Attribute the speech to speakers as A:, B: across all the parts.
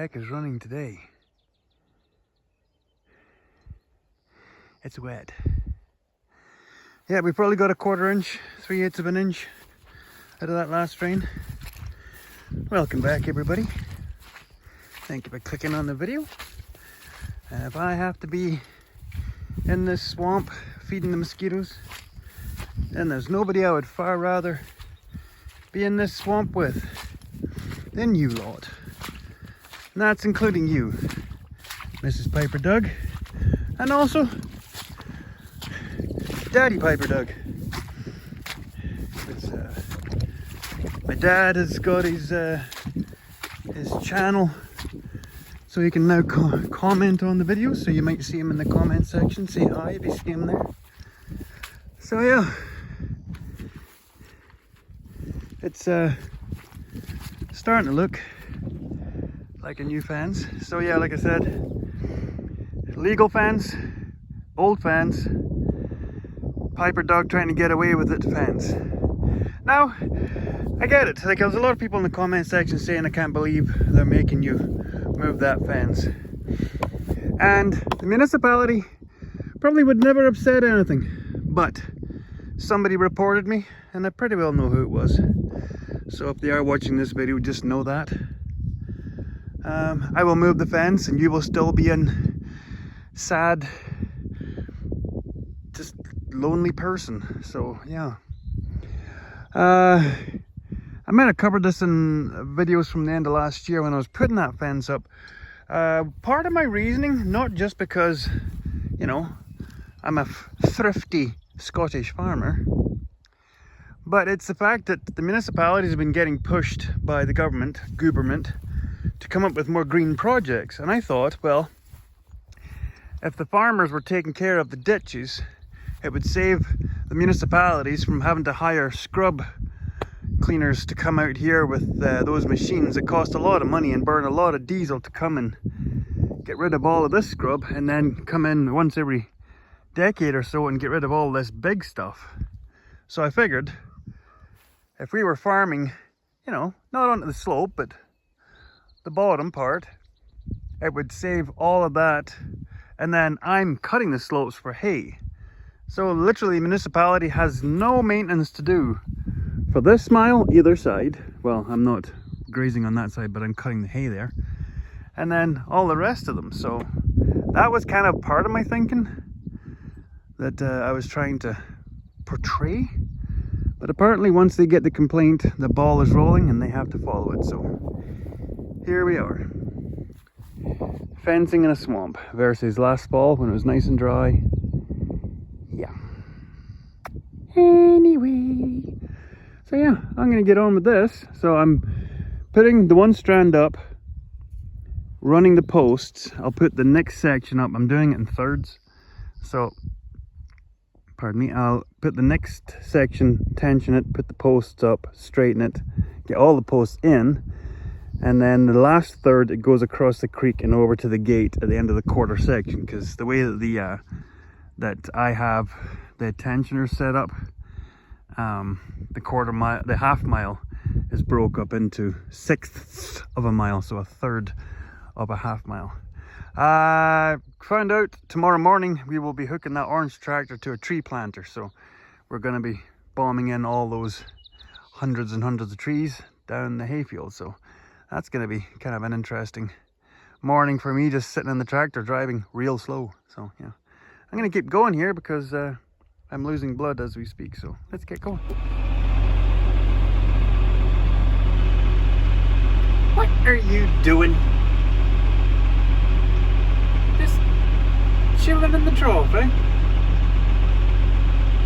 A: heck is running today? It's wet. Yeah, we probably got a 1/4 inch, 3/8 of an inch out of that last rain. Welcome back, everybody. Thank you for clicking on the video. If I have to be in this swamp feeding the mosquitoes, then there's nobody I would far rather be in this swamp with than you lot. And that's including you, Mrs. Piper Doug, and also Daddy Piper Doug. My dad has got his channel, so he can now comment on the videos, so you might see him in the comment section. Say hi if you see him there. So yeah, it's starting to look like a new fence. So yeah, like I said, legal fence, old fence, Piper Dog trying to get away with it fence. Now, I get it. Like, there's a lot of people in the comment section saying, I can't believe they're making you move that fence. And the municipality probably would never have said anything, but somebody reported me, and I pretty well know who it was. So if they are watching this video, just know that. I will move the fence, and you will still be in sad, just lonely person. So yeah. I might have covered this in videos from the end of last year when I was putting that fence up. Part of my reasoning, not just because, you know, I'm a thrifty Scottish farmer, but it's the fact that the municipalities have been getting pushed by the government to come up with more green projects. And I thought, well, if the farmers were taking care of the ditches, it would save the municipalities from having to hire scrub cleaners to come out here with those machines that cost a lot of money and burn a lot of diesel to come and get rid of all of this scrub, and then come in once every decade or so and get rid of all this big stuff. So I figured if we were farming, you know, not on the slope, but the bottom part, it would save all of that. And then I'm cutting the slopes for hay. So literally, municipality has no maintenance to do for this mile either side. Well, I'm not grazing on that side, but I'm cutting the hay there. And then all the rest of them. So that was kind of part of my thinking that I was trying to portray. But apparently once they get the complaint, the ball is rolling and they have to follow it. So here we are. Fencing in a swamp versus last fall when it was nice and dry. Yeah. Anyway, so yeah, I'm gonna get on with this. So I'm putting the one strand up, running the posts. I'll put the next section up. I'm doing it in thirds. So, pardon me, I'll put the next section, tension it, put the posts up, straighten it, get all the posts in. And then the last third, it goes across the creek and over to the gate at the end of the 1/4 section, because the way that that I have the tensioner set up, the 1/4 mile, the 1/2 mile is broke up into 1/6 of a mile, so 1/3 of a 1/2 mile. Found out tomorrow morning we will be hooking that orange tractor to a tree planter, so we're going to be bombing in all those hundreds and hundreds of trees down the hayfield. So that's going to be kind of an interesting morning for me, just sitting in the tractor driving real slow. So yeah, I'm going to keep going here because I'm losing blood as we speak. So let's get going. What are you doing? Just chilling in the trough, eh?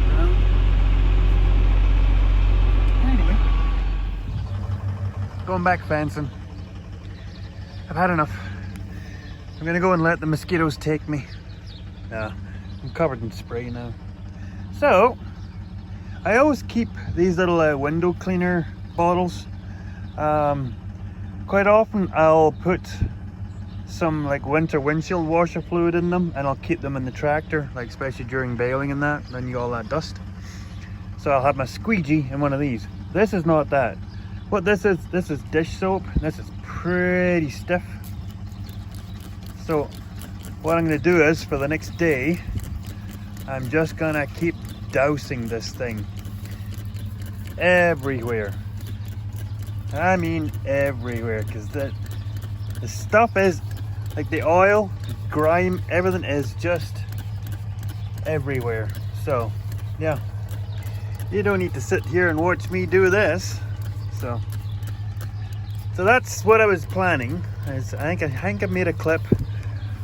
A: Well, anyway, going back fencing. I've had enough. I'm gonna go and let the mosquitoes take me. I'm covered in spray now. So, I always keep these little window cleaner bottles. Quite often I'll put some like winter windshield washer fluid in them, and I'll keep them in the tractor, like especially during baling and that, then you get all that dust. So I'll have my squeegee in one of these. This is not that. What this is dish soap. This is pretty stiff. So what I'm going to do is, for the next day, I'm just going to keep dousing this thing everywhere. I mean everywhere, because the stuff is, like the oil, grime, everything is just everywhere. So yeah, you don't need to sit here and watch me do this. So that's what I was planning. I think I made a clip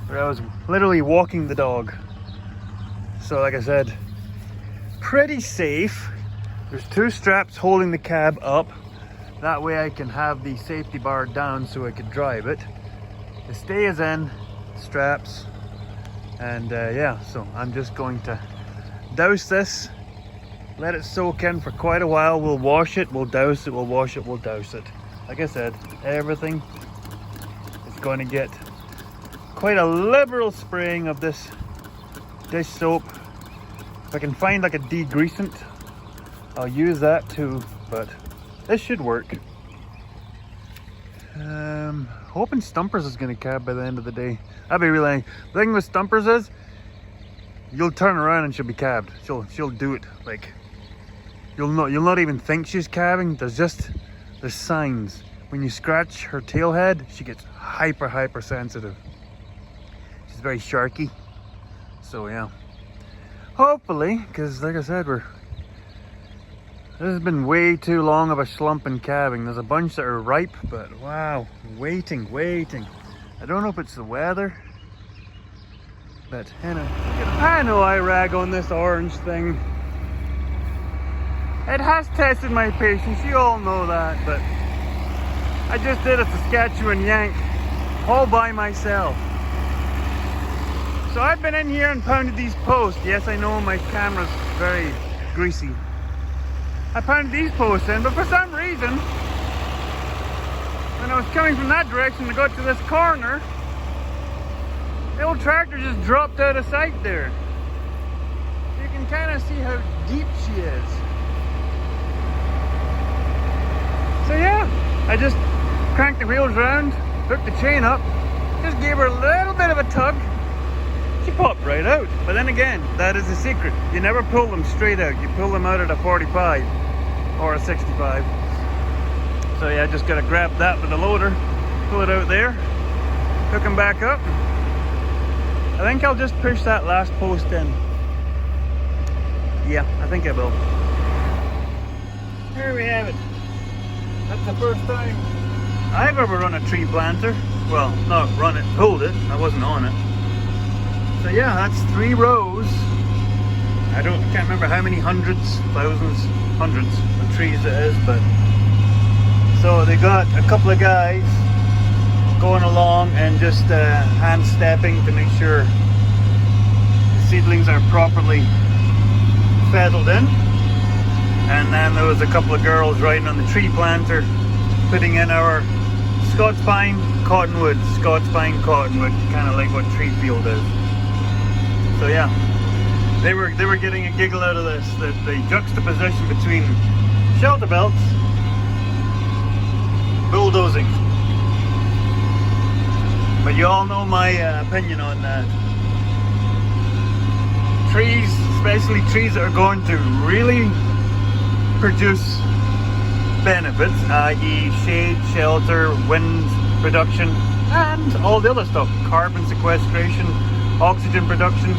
A: where I was literally walking the dog. So like I said, pretty safe. There's 2 straps holding the cab up. That way I can have the safety bar down so I could drive it. The stay is in, straps, and yeah, so I'm just going to douse this, let it soak in for quite a while. We'll wash it, we'll douse it, we'll wash it, we'll douse it. Like I said, everything is going to get quite a liberal spraying of this dish soap. If I can find like a degreasant, I'll use that too, but this should work. Hoping Stumpers is going to cab by the end of the day. That'd be really nice. The thing with Stumpers is, you'll turn around and she'll be cabbed. She'll do it, like, you'll not even think she's cabbing. There's signs. When you scratch her tail head, she gets hyper sensitive. She's very sharky. So yeah, hopefully, because like I said, this has been way too long of a slump in calving. There's a bunch that are ripe, but wow, waiting. I don't know if it's the weather, but I know I rag on this orange thing. It has tested my patience, you all know that, but I just did a Saskatchewan yank all by myself. So I've been in here and pounded these posts. Yes, I know my camera's very greasy. I pounded these posts in, but for some reason, when I was coming from that direction, I got to this corner, the old tractor just dropped out of sight there. You can kind of see how deep she is. So yeah, I just cranked the wheels around, took the chain up, just gave her a little bit of a tug. She popped right out. But then again, that is the secret. You never pull them straight out. You pull them out at a 45 or a 65. So yeah, I just gotta grab that with the loader, pull it out there, hook them back up. I think I'll just push that last post in. Yeah, I think I will. Here we have it. That's the first time I've ever run a tree planter. Well, not run it, pulled it. I wasn't on it. So yeah, that's 3 rows. I can't remember how many hundreds of trees it is, but so they got a couple of guys going along and just hand stepping to make sure the seedlings are properly feathered in. And then there was a couple of girls riding on the tree planter, putting in our Scots pine, cottonwood, kind of like what tree field is. So yeah, they were getting a giggle out of this, that the juxtaposition between shelter belts, bulldozing. But you all know my opinion on that. Trees, especially trees that are going to really produce benefits, i.e. shade, shelter, wind production, and all the other stuff, carbon sequestration, oxygen production.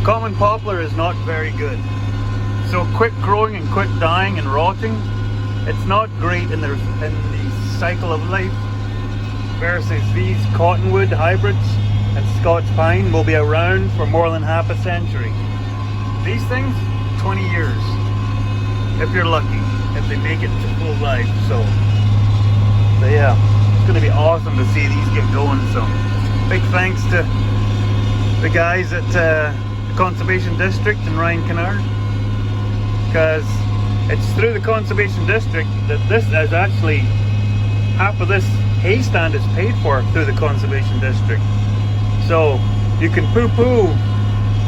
A: Common poplar is not very good. So quick growing and quick dying and rotting, it's not great in the cycle of life, versus these cottonwood hybrids and Scots pine will be around for more than half a century. These things, 20 years. If you're lucky, if they make it to full life. So yeah, it's going to be awesome to see these get going. So big thanks to the guys at the Conservation District in Ryan Canard, because it's through the Conservation District that this is actually, half of this hay stand is paid for through the Conservation District. So you can poo-poo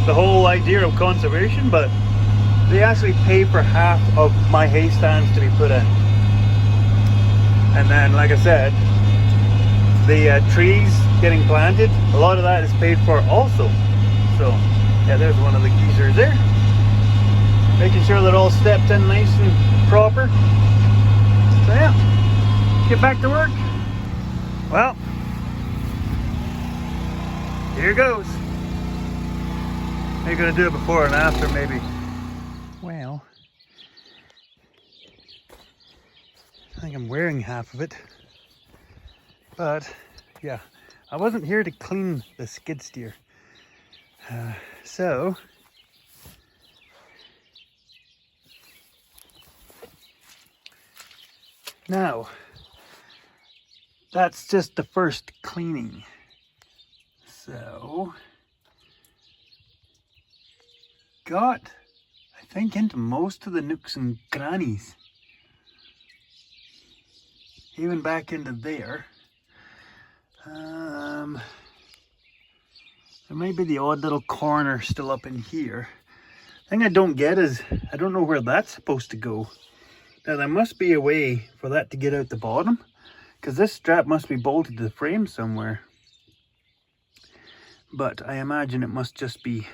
A: the whole idea of conservation, but they actually pay for half of my hay stands to be put in. And then, like I said, the trees getting planted, a lot of that is paid for also. So yeah, there's one of the geezers there, making sure they're all stepped in nice and proper. So yeah, get back to work. Well, here goes. You're gonna do it before and after, maybe. Well, I think I'm wearing half of it, but yeah, I wasn't here to clean the skid steer. So now that's just the first cleaning. So got, I think, into most of the nooks and crannies, even back into there. There may be the odd little corner still up in here. The thing I don't get is, I don't know where that's supposed to go. Now there must be a way for that to get out the bottom, because this strap must be bolted to the frame somewhere. But I imagine it must just be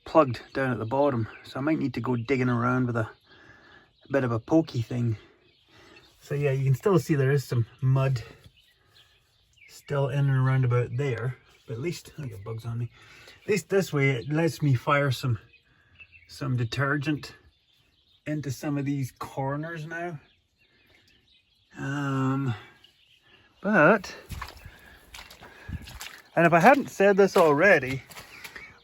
A: plugged down at the bottom. So I might need to go digging around with a bit of a pokey thing. So yeah, you can still see there is some mud still in and around about there. But at least, I got bugs on me. At least this way it lets me fire some detergent into some of these corners now. And if I hadn't said this already,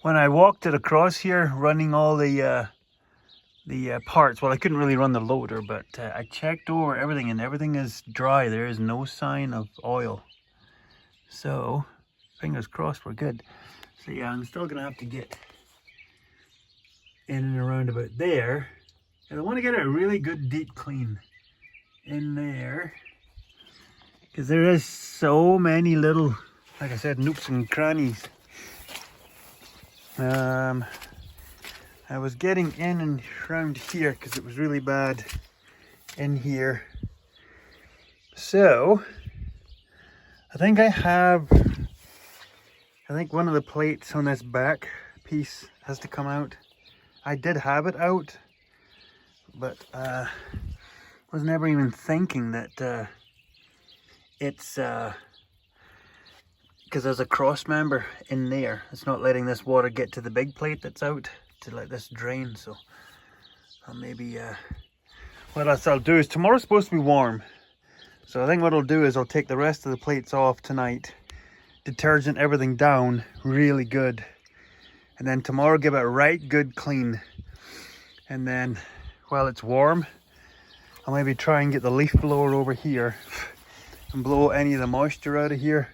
A: when I walked it across here running all the parts, well, I couldn't really run the loader, but I checked over everything and everything is dry. There is no sign of oil. So fingers crossed we're good. So yeah, I'm still gonna have to get in and around about there. And I want to get a really good deep clean in there, because there is so many little, like I said, nooks and crannies. I was getting in and around here because it was really bad in here. So I think one of the plates on this back piece has to come out. I did have it out, but was never even thinking that it's because there's a cross member in there. It's not letting this water get to the big plate that's out to let this drain. So maybe what else I'll do is, tomorrow's supposed to be warm, so I think what I'll do is I'll take the rest of the plates off tonight, detergent everything down really good, and then tomorrow give it a right good clean. And then while it's warm, I'll maybe try and get the leaf blower over here and blow any of the moisture out of here.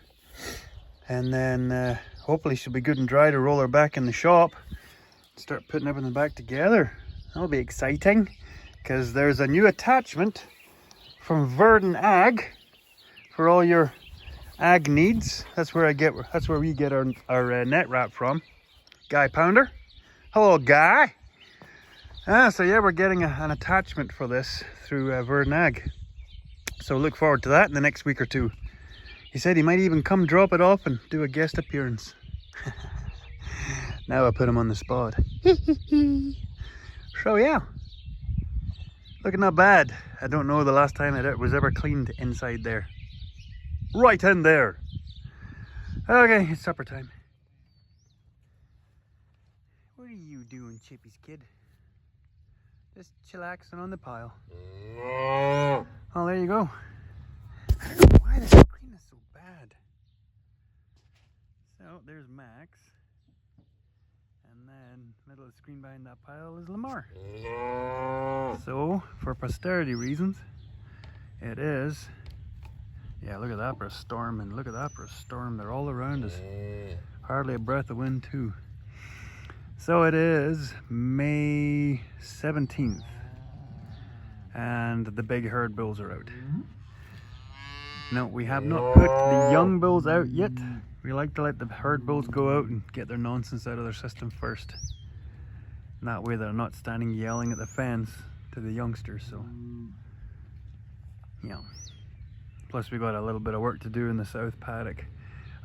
A: And then hopefully she'll be good and dry to roll her back in the shop. Start putting everything back together. That'll be exciting, because there's a new attachment from Verdant Ag for all your ag needs. That's where we get our net wrap from. Guy Pounder. Hello, Guy. So yeah, we're getting an attachment for this through Verdant Ag. So look forward to that in the next week or two. He said he might even come drop it off and do a guest appearance. Now I put him on the spot. So yeah, looking not bad. I don't know the last time it was ever cleaned inside there. Right in there. Okay, it's supper time. What are you doing, Chippy's kid? Just chillaxing on the pile. Oh, there you go. I don't know why the screen is so bad. So there's Max. And then middle of the screen behind that pile is Lamar. So for posterity reasons, it is, yeah, look at that for a storm, and look at that for a storm. They're all around us. Hardly a breath of wind too. So it is May 17th and the big herd bulls are out. No, we have not put the young bulls out yet. We like to let the herd bulls go out and get their nonsense out of their system first. And that way they're not standing yelling at the fence to the youngsters. So yeah. Plus we got a little bit of work to do in the south paddock.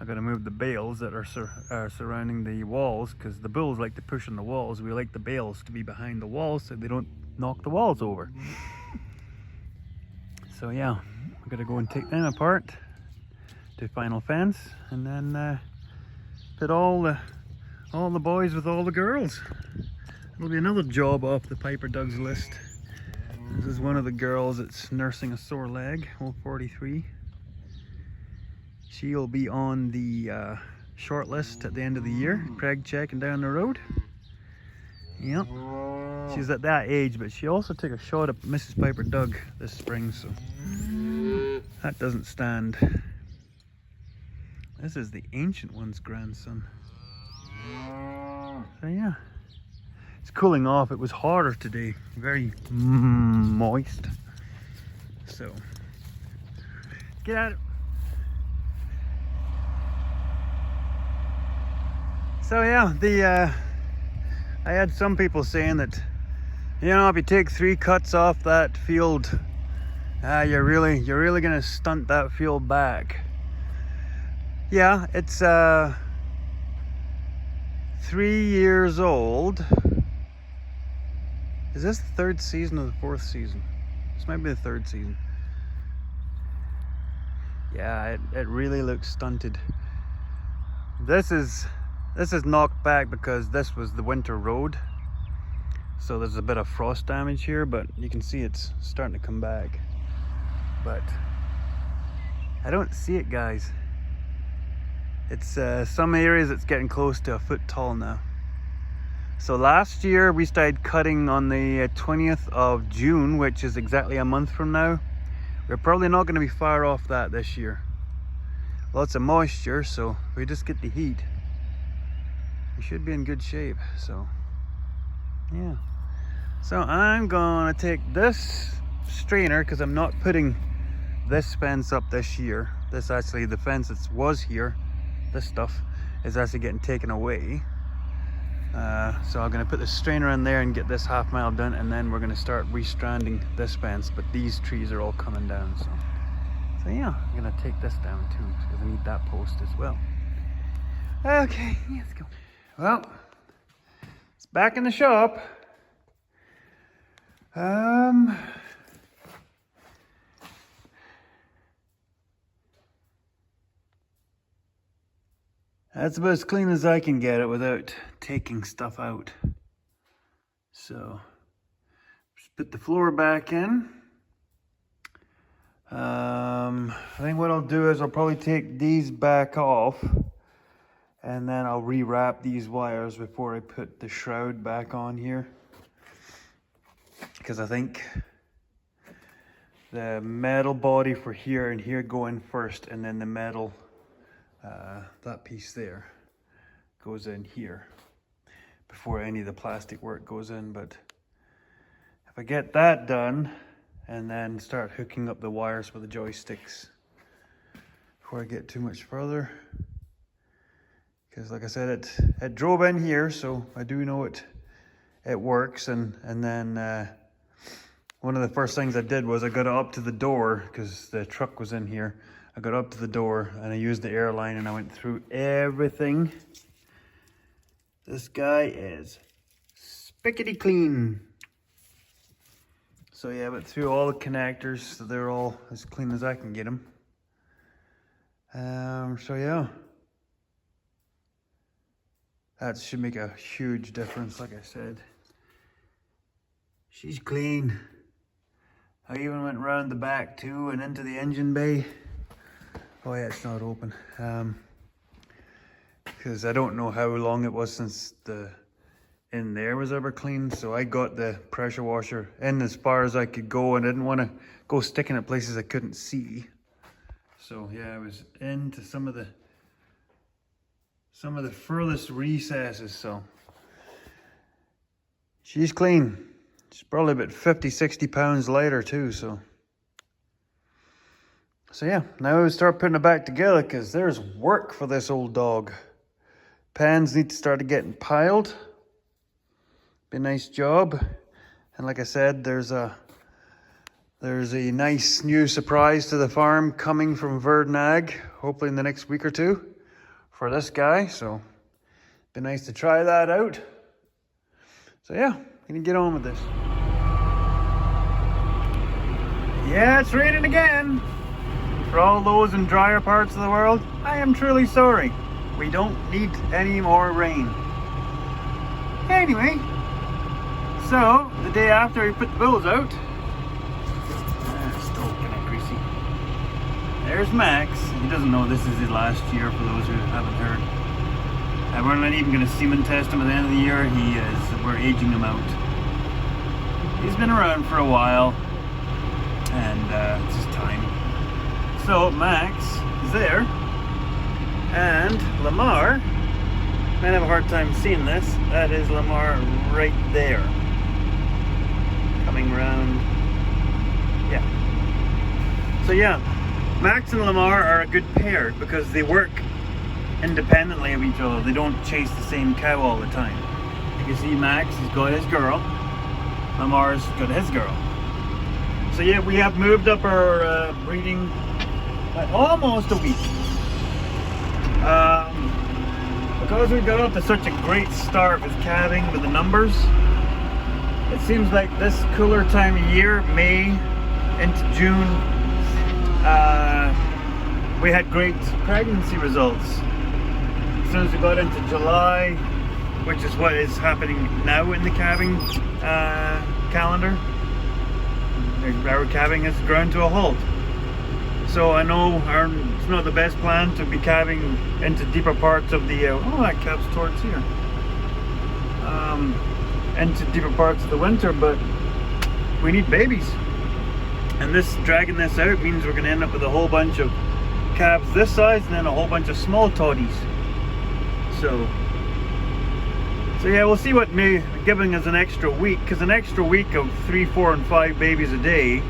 A: I gotta move the bales that are surrounding the walls, because the bulls like to push on the walls. We like the bales to be behind the walls so they don't knock the walls over. So yeah, I'm gonna go and take them apart to final fence, and then put all the boys with all the girls. It'll be another job off the Piper Doug's list. This is one of the girls that's nursing a sore leg, 043. She'll be on the short list at the end of the year, preg checking down the road. Yep, she's at that age, but she also took a shot at Mrs. Piper Doug this spring, so that doesn't stand. This is the Ancient One's grandson. So yeah, it's cooling off. It was hotter today, very moist. So get at it. So yeah, I had some people saying that, you know, if you take 3 cuts off that field, you're really gonna stunt that field back. Yeah, it's 3 years old. Is this the 3rd season or the 4th season? This might be the 3rd season. Yeah, it really looks stunted. This is knocked back because this was the winter road, so there's a bit of frost damage here, but you can see it's starting to come back. But I don't see it, guys. It's some areas it's getting close to a foot tall now. So last year we started cutting on the 20th of June, which is exactly a month from now. We're probably not going to be far off that this year. Lots of moisture, so if we just get the heat, we should be in good shape. So yeah, so I'm gonna take this strainer, because I'm not putting this fence up this year. This actually, the fence that was here, this stuff is actually getting taken away. So I'm gonna put the strainer in there and get this half mile done, and then we're gonna start restranding this fence, but these trees are all coming down. So yeah, I'm gonna take this down too, because I need that post as well. Okay, let's go. Well, it's back in the shop. That's about as clean as I can get it without taking stuff out. So, just put the floor back in. I think what I'll do is I'll probably take these back off, and then I'll rewrap these wires before I put the shroud back on here. Because I think the metal body for here and here go in first, and then the metal, that piece there, goes in here before any of the plastic work goes in. But if I get that done and then start hooking up the wires with the joysticks before I get too much further, because like I said, it drove in here, so I do know it works. And then one of the first things I did was I got up to the door, because the truck was in here. I got up to the door and I used the air line and I went through everything. This guy is spickety clean. So yeah, I went through all the connectors, so they're all as clean as I can get them. So yeah, that should make a huge difference. Like I said, she's clean. I even went around the back too and into the engine bay. Oh yeah, it's not open. Because I don't know how long it was since the in there was ever cleaned. So I got the pressure washer in as far as I could go, and I didn't want to go sticking at places I couldn't see. So yeah, I was into some of the furthest recesses. So she's clean. She's probably about 50-60 pounds lighter too. So yeah, now we start putting it back together, because there's work for this old dog. Pans need to start getting piled. Be a nice job. And like I said, there's a nice new surprise to the farm coming from Verdun Ag, hopefully in the next week or two. for this guy, so it'd be nice to try that out. So yeah, gonna get on with this. Yeah, it's raining again. For all those in drier parts of the world, I am truly sorry. We don't need any more rain. Anyway, so the day after we put the bulls out, still kind of greasy. There's Max. He doesn't know this is his last year, for those who haven't heard. We're not even going to semen test him at the end of the year. We're aging him out. He's been around for a while, and it's his time. So Max is there, and Lamar, might have a hard time seeing this, that is Lamar right there. Coming round, yeah. So yeah, Max and Lamar are a good pair because they work independently of each other. They don't chase the same cow all the time. You can see Max, he's got his girl. Lamar's got his girl. So yeah, we have moved up our breeding by almost a week. Because we got off to such a great start with calving with the numbers, it seems like this cooler time of year, May into June, we had great pregnancy results. As soon as we got into July, which is what is happening now in the calving calendar, our calving has ground to a halt. So I know it's not the best plan to be calving into deeper parts of the, that calves towards here. Into deeper parts of the winter, but we need babies. And dragging this out means we're going to end up with a whole bunch of calves this size and then a whole bunch of small toddies. So yeah, we'll see what may giving us an extra week, because an extra week of 3, 4, and 5 babies a day,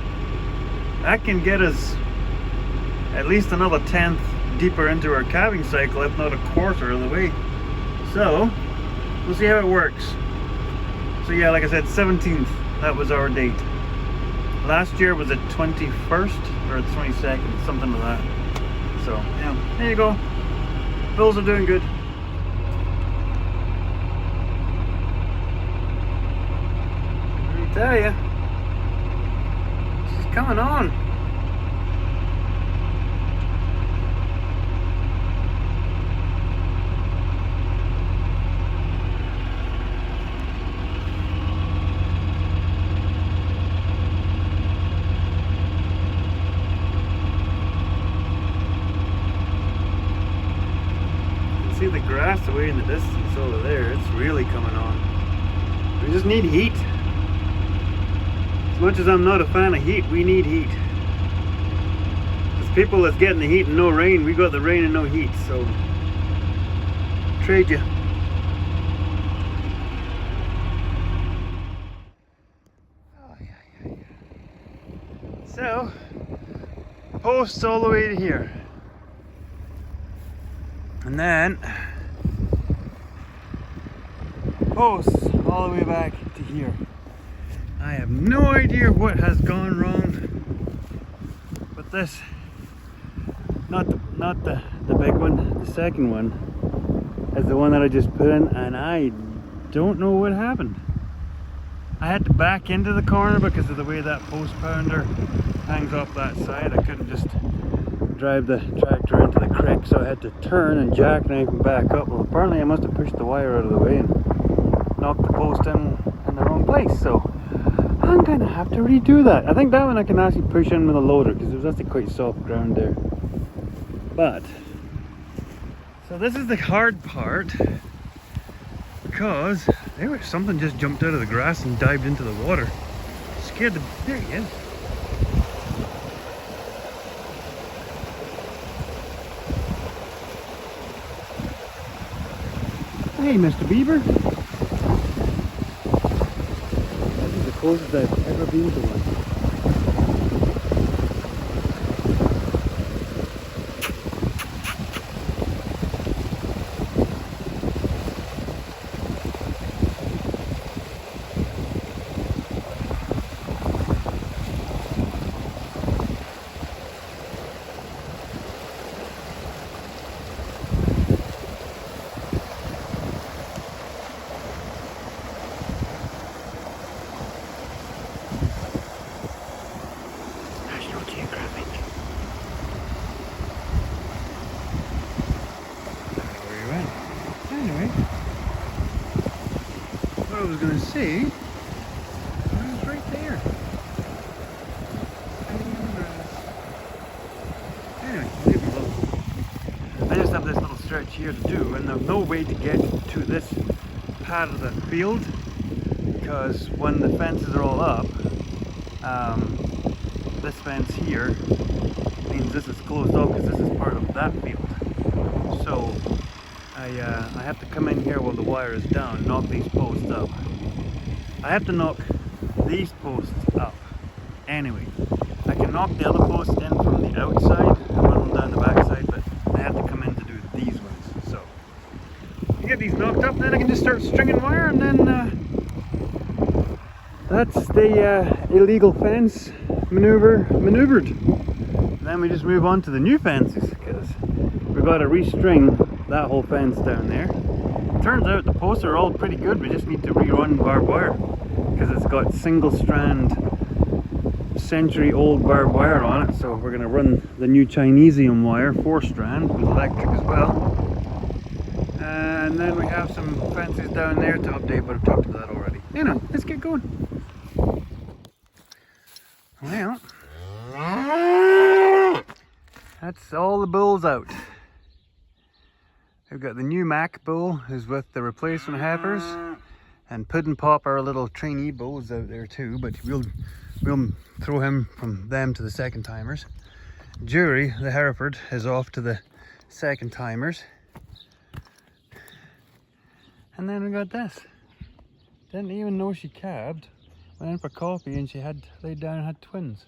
A: that can get us at least another 1/10 deeper into our calving cycle, if not a quarter of the way. So we'll see how it works. So yeah, like I said, 17th, that was our date. Last year was the 21st or the 22nd, something like that. So yeah, there you go. Bulls are doing good. Let me tell you, she's coming on. See the grass away in the distance over there, it's really coming on. We just need heat. As much as I'm not a fan of heat, we need heat. There's people that's getting the heat and no rain, we got the rain and no heat, so trade you. So, posts all the way to here. And then posts all the way back to here. I have no idea what has gone wrong with this. Not the big one, the second one is the one that I just put in, and I don't know what happened. I had to back into the corner because of the way that post pounder hangs off that side. I couldn't just drive the tractor into the creek, so I had to turn and jackknife and back up. Well, apparently I must have pushed the wire out of the way and knocked the post in the wrong place, so I'm gonna have to redo that. I think that one I can actually push in with a loader because it was actually quite soft ground there. But so this is the hard part, because something just jumped out of the grass and dived into the water. Scared the... There he is. Hey, Mr. Beaver. This is the closest I've ever been to one. geographing. Where you went? Anyway, what I was going to say, it was right there. Anyway, leave it alone. I just have this little stretch here to do, and there's no way to get to this part of the field because when the fences are all up, this fence here means this is closed off because this is part of that field. So I have to come in here while the wire is down, knock these posts up. I have to knock these posts up anyway. I can knock the other posts in from the outside and run them down the backside, but I have to come in to do these ones. So I get these knocked up, then I can just start stringing wire, and then that's the illegal fence maneuvered. And then we just move on to the new fences because we've got to restring that whole fence down there. Turns out the posts are all pretty good. We just need to rerun barbed wire because it's got single strand century-old barbed wire on it. So we're going to run the new Chinesium wire, 4-strand with electric as well. And then we have some fences down there to update, but I've talked about that already. You know, let's get going. Well, that's all the bulls out. We've got the new Mac bull who's with the replacement heifers, and Puddin' Pop, our little trainee bull, is out there too, but we'll throw him from them to the second timers. Jury, the Hereford, is off to the second timers. And then we got this. Didn't even know she calved. Went in for coffee and she had laid down and had twins.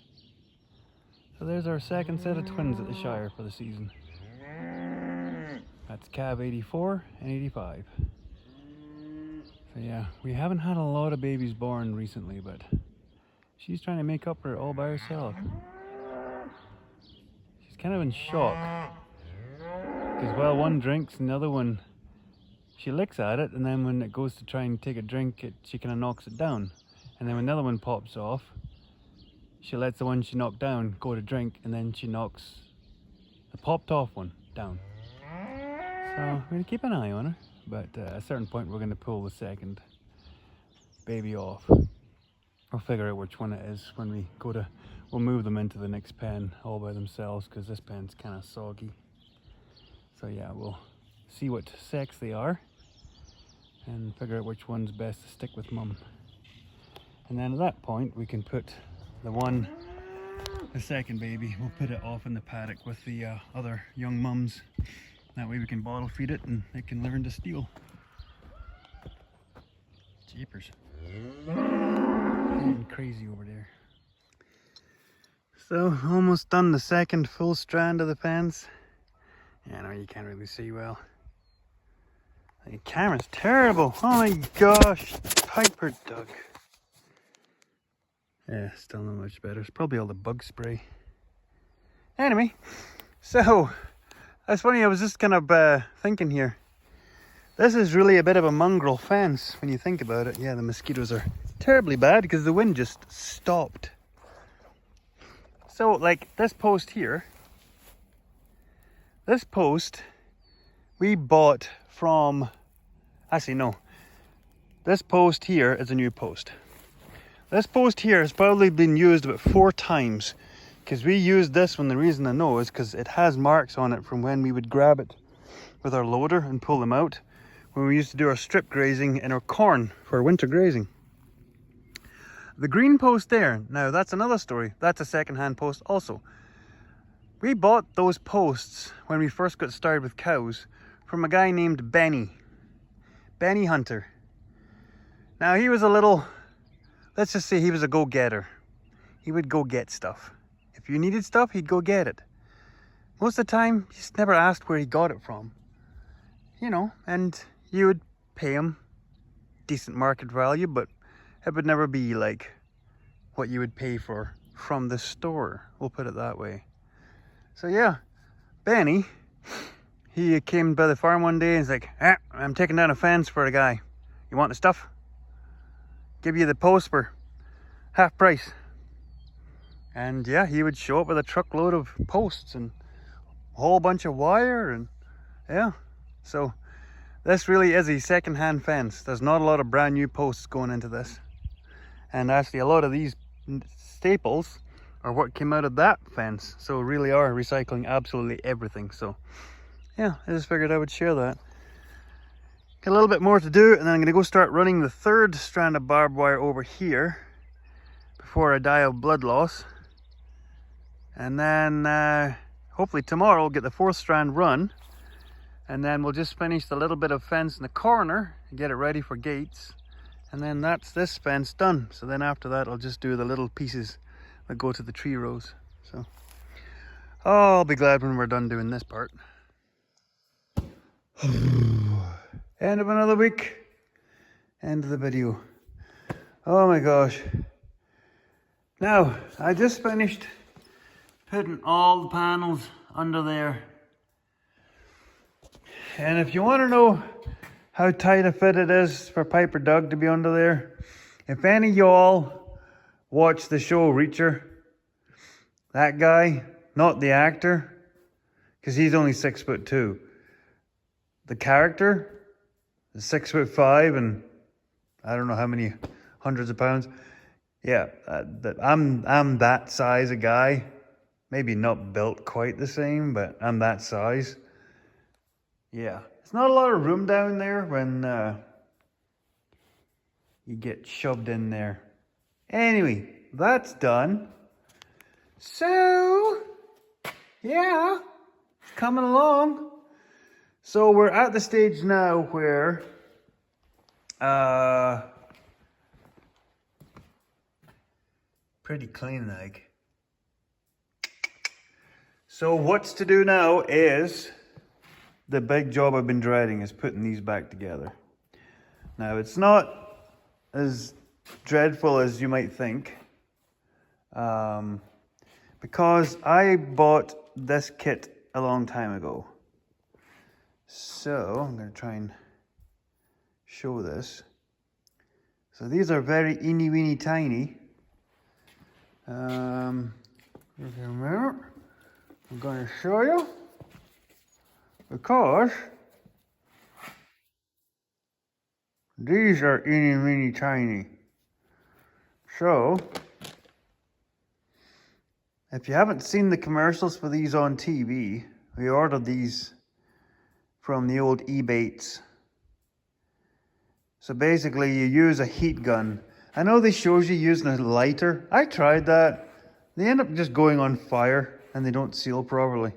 A: So there's our second set of twins at the Shire for the season. That's calf 84 and 85. So yeah, we haven't had a lot of babies born recently, but she's trying to make up for it all by herself. She's kind of in shock. Because while one drinks and the other one, she licks at it, and then when it goes to try and take a drink, she kind of knocks it down. And then when the other one pops off, she lets the one she knocked down go to drink, and then she knocks the popped off one down. So we're going to keep an eye on her, but at a certain point we're going to pull the second baby off. I'll figure out which one it is when we go to, we'll move them into the next pen all by themselves because this pen's kind of soggy. So yeah, we'll see what sex they are and figure out which one's best to stick with mum. And then at that point we can put the second baby, we'll put it off in the paddock with the other young mums. That way we can bottle feed it and it can learn to steal. Jeepers. Getting crazy over there. So almost done the second full strand of the fence. Yeah, no, you can't really see well. The camera's terrible. Oh my gosh, Piper duck. Yeah, still not much better. It's probably all the bug spray. Anyway, so that's funny. I was just kind of thinking here. This is really a bit of a mongrel fence when you think about it. Yeah, the mosquitoes are terribly bad because the wind just stopped. So, like this post here, this post we bought from, actually no, this post here is a new post. This post here has probably been used about 4 times because we used this one. The reason I know is because it has marks on it from when we would grab it with our loader and pull them out when we used to do our strip grazing in our corn for winter grazing. The green post there, now that's another story. That's a second-hand post also. We bought those posts when we first got started with cows from a guy named Benny Hunter. Now he was a little, let's just say he was a go-getter. He would go get stuff. If you needed stuff, he'd go get it. Most of the time, he just never asked where he got it from. You know, and you would pay him decent market value, but it would never be like what you would pay for from the store. We'll put it that way. So yeah, Benny, he came by the farm one day and he's like, I'm taking down a fence for a guy. You want the stuff? Give you the post for half price. And yeah, he would show up with a truckload of posts and a whole bunch of wire, and yeah. So this really is a second-hand fence. There's not a lot of brand new posts going into this. And actually a lot of these staples are what came out of that fence. So really are recycling absolutely everything. So yeah, I just figured I would share that. Got a little bit more to do, and then I'm gonna go start running the third strand of barbed wire over here before I die of blood loss. And then hopefully tomorrow I'll get the fourth strand run, and then we'll just finish the little bit of fence in the corner and get it ready for gates. And then that's this fence done. So then after that, I'll just do the little pieces that go to the tree rows. So I'll be glad when we're done doing this part. End of another week. End of the video. Oh my gosh. Now, I just finished putting all the panels under there. And if you want to know how tight a fit it is for Piper Doug to be under there, if any of y'all watch the show Reacher, that guy, not the actor, because he's only 6'2". The character is 6'5", and I don't know how many hundreds of pounds. Yeah, I'm that size of guy. Maybe not built quite the same, but I'm that size. Yeah, it's not a lot of room down there when you get shoved in there. Anyway, that's done. So, yeah, it's coming along. So we're at the stage now where pretty clean like. So what's to do now is the big job I've been dreading is putting these back together. Now it's not as dreadful as you might think, because I bought this kit a long time ago. So I'm going to try and show this. So these are very eeny weeny tiny. Give me a minute. I'm going to show you, because these are eeny weeny tiny. So if you haven't seen the commercials for these on TV, we ordered these from the old Ebates. So basically you use a heat gun. I know they shows you using a lighter. I tried that. They end up just going on fire and they don't seal properly.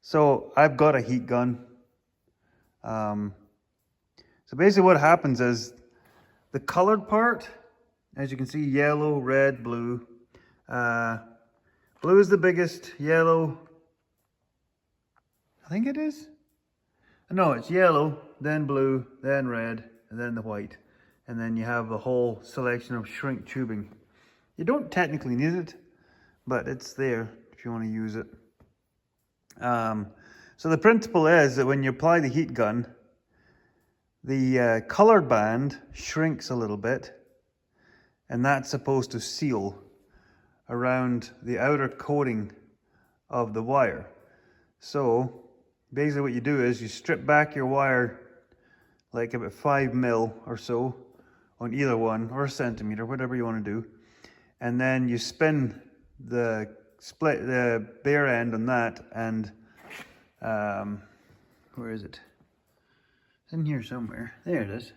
A: So I've got a heat gun. So basically what happens is the colored part, as you can see, yellow, red, blue. Blue is the biggest, yellow, I think it is. No, it's yellow, then blue, then red, and then the white. And then you have the whole selection of shrink tubing. You don't technically need it, but it's there if you want to use it. So the principle is that when you apply the heat gun, the color band shrinks a little bit, and that's supposed to seal around the outer coating of the wire. So basically what you do is you strip back your wire like about 5 mil or so on either one, or a centimeter, whatever you want to do. And then you spin the bare end on that, and where is it? It's in here somewhere. There it is.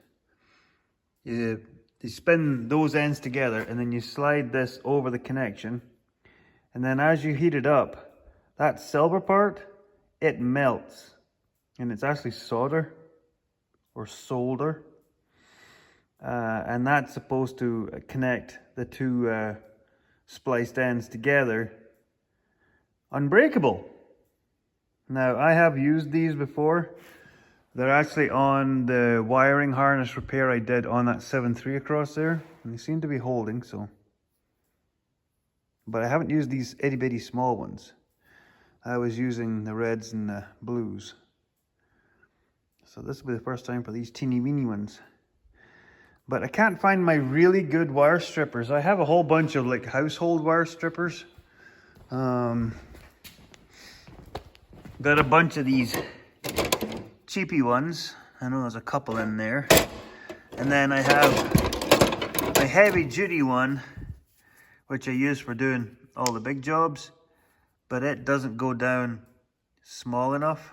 A: You spin those ends together, and then you slide this over the connection. And then as you heat it up, that silver part, it melts. And it's actually solder or solder. And that's supposed to connect the two spliced ends together. Unbreakable. Now, I have used these before. They're actually on the wiring harness repair I did on that 7.3 across there. And they seem to be holding, so. But I haven't used these itty bitty small ones. I was using the reds and the blues. So this will be the first time for these teeny weeny ones. But I can't find my really good wire strippers. I have a whole bunch of like household wire strippers. Got a bunch of these cheapy ones. I know there's a couple in there. And then I have a heavy duty one, which I use for doing all the big jobs, but it doesn't go down small enough.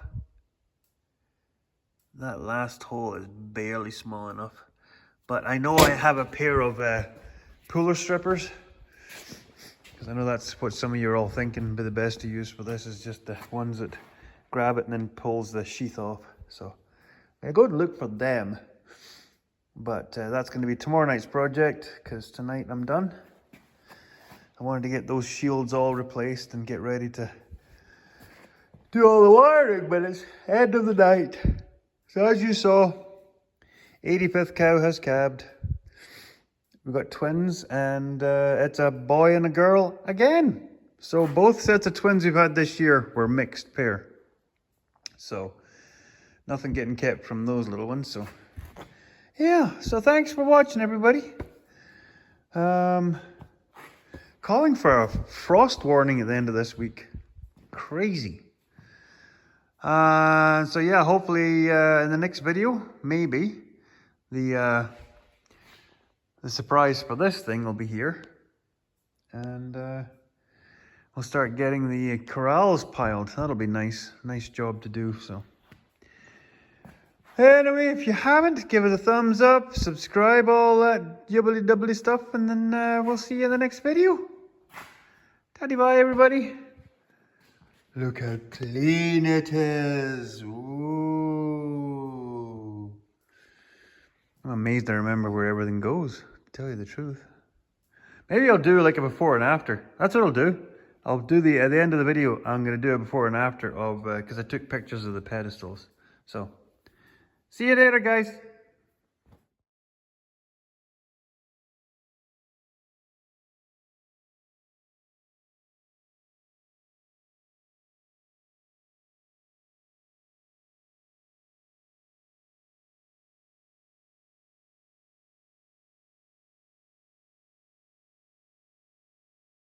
A: That last hole is barely small enough. But I know I have a pair of puller strippers, because I know that's what some of you are all thinking be the best to use for this, is just the ones that grab it and then pulls the sheath off. So I go and look for them. But that's going to be tomorrow night's project, because tonight I'm done. I wanted to get those shields all replaced and get ready to do all the wiring, but it's end of the night. So as you saw, 85th cow has calved. We've got twins, and it's a boy and a girl again. So both sets of twins we've had this year were mixed pair. So nothing getting kept from those little ones. So yeah, so thanks for watching, everybody. Calling for a frost warning at the end of this week. Crazy. So yeah, hopefully in the next video, maybe the surprise for this thing will be here, and we'll start getting the corrals piled. That'll be nice job to do. So anyway, if you haven't, give it a thumbs up, subscribe, all that yubbly dubbly stuff, and then we'll see you in the next video. Taddy bye, everybody. Look how clean it is. Ooh. I'm amazed I remember where everything goes, to tell you the truth. Maybe I'll do like a before and after. That's what I'll do. I'll do at the end of the video, I'm going to do a before and after of, because I took pictures of the pedestals. So, see you later, guys.